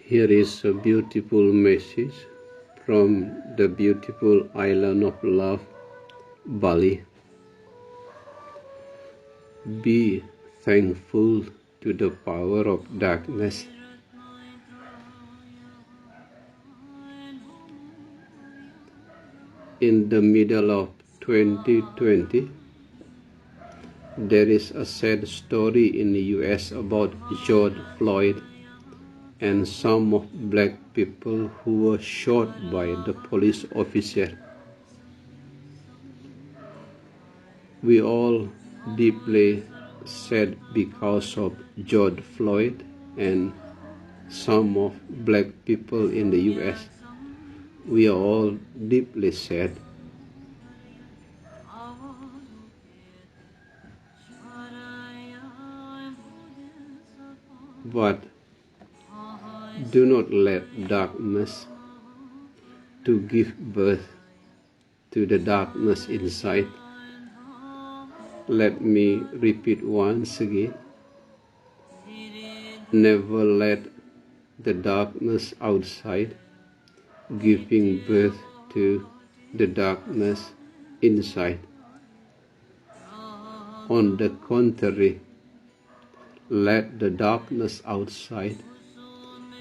Here is a beautiful message from the beautiful island of love, Bali. Be thankful to the power of darkness. In the middle of 2020, there is a sad story in the US about George Floyd and some of black people who were shot by the police officer. We all deeply sad because of George Floyd and some of black people in the US. We are all deeply sad. But do not let darkness to give birth to the darkness inside. Let me repeat once again. Never let the darkness outside giving birth to the darkness inside. On the contrary, let the darkness outside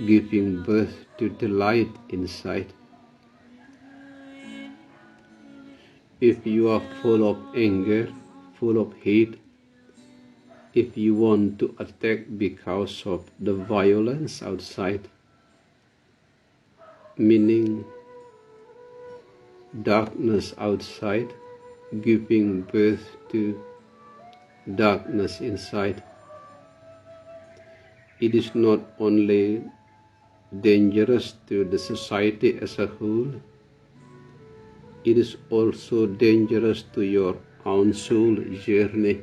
giving birth to the light inside. If you are full of anger, full of hate, if you want to attack because of the violence outside, meaning darkness outside giving birth to darkness inside, it is not only dangerous to the society as a whole, it is also dangerous to your own soul journey.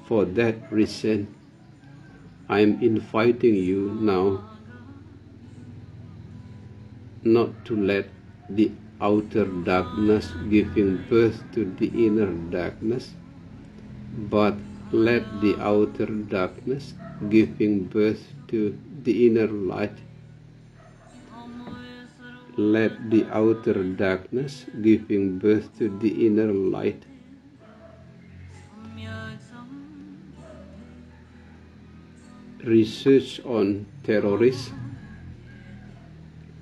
For that reason, I am inviting you now not to let the outer darkness giving birth to the inner darkness, but let the outer darkness giving birth to the inner light. Let the outer darkness giving birth to the inner light. Research on terrorists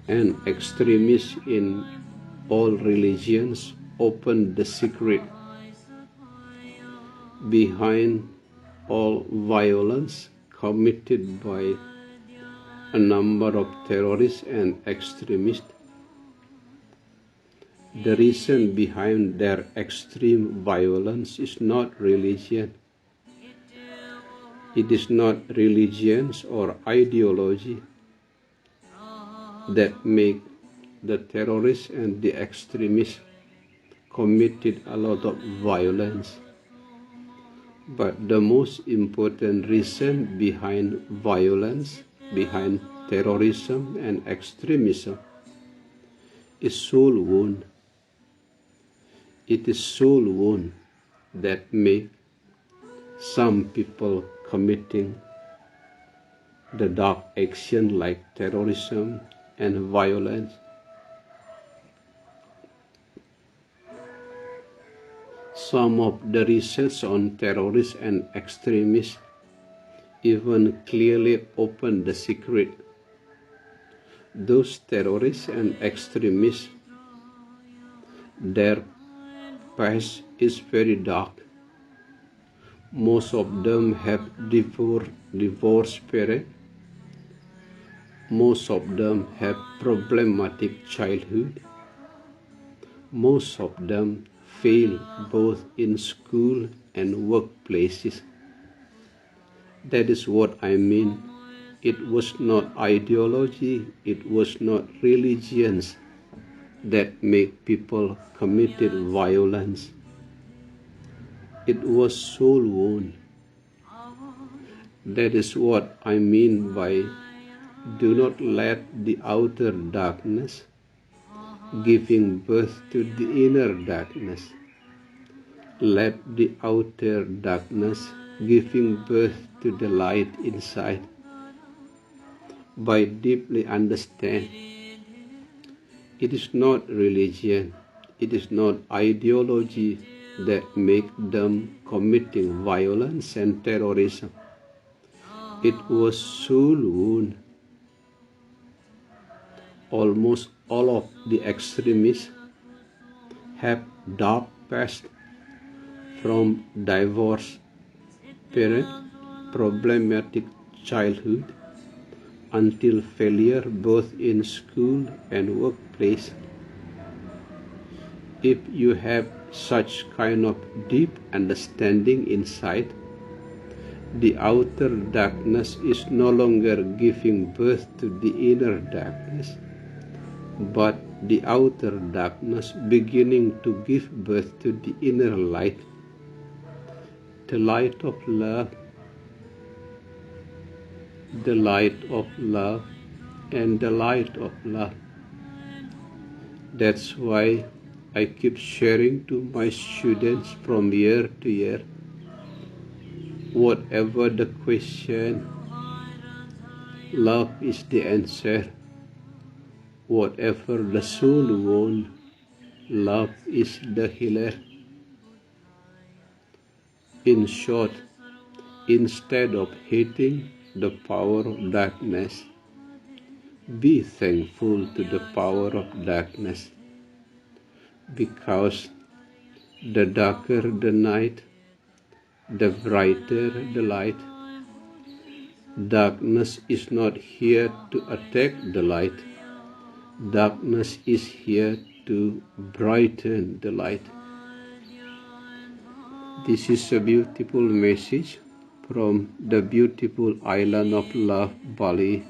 and extremists in all religions open the secret behind all violence committed by a number of terrorists and extremists. The reason behind their extreme violence is not religion. It is not religions or ideology that make the terrorists and the extremists committed a lot of violence. But the most important reason behind violence, behind terrorism and extremism, is soul wound. It is soul wound that make some people committing the dark action like terrorism and violence. Some of the research on terrorists and extremists even clearly open the secret. Those terrorists and extremists, their past is very dark. Most of them have divorced parents. Most of them have problematic childhood. Most of them fail both in school and workplaces. That is what I mean. It was not ideology, it was not religions that make people committed violence. It was soul wound. That is what I mean by do not let the outer darkness giving birth to the inner darkness. Let the outer darkness giving birth to the light inside. By deeply understand, it is not religion, it is not ideology that make them committing violence and terrorism. It was soul wound. Almost all of the extremists have dark past, from divorced parent, problematic childhood, until failure both in school and workplace. If you have such kind of deep understanding inside, the outer darkness is no longer giving birth to the inner darkness, but the outer darkness beginning to give birth to the inner light, the light of love, the light of love, and the light of love. That's why I keep sharing to my students from year to year. Whatever the question, love is the answer. Whatever the soul wound, love is the healer. In short, instead of hating the power of darkness, be thankful to the power of darkness, because the darker the night, the brighter the light. Darkness is not here to attack the light. Darkness is here to brighten the light. This is a beautiful message from the beautiful island of love, Bali.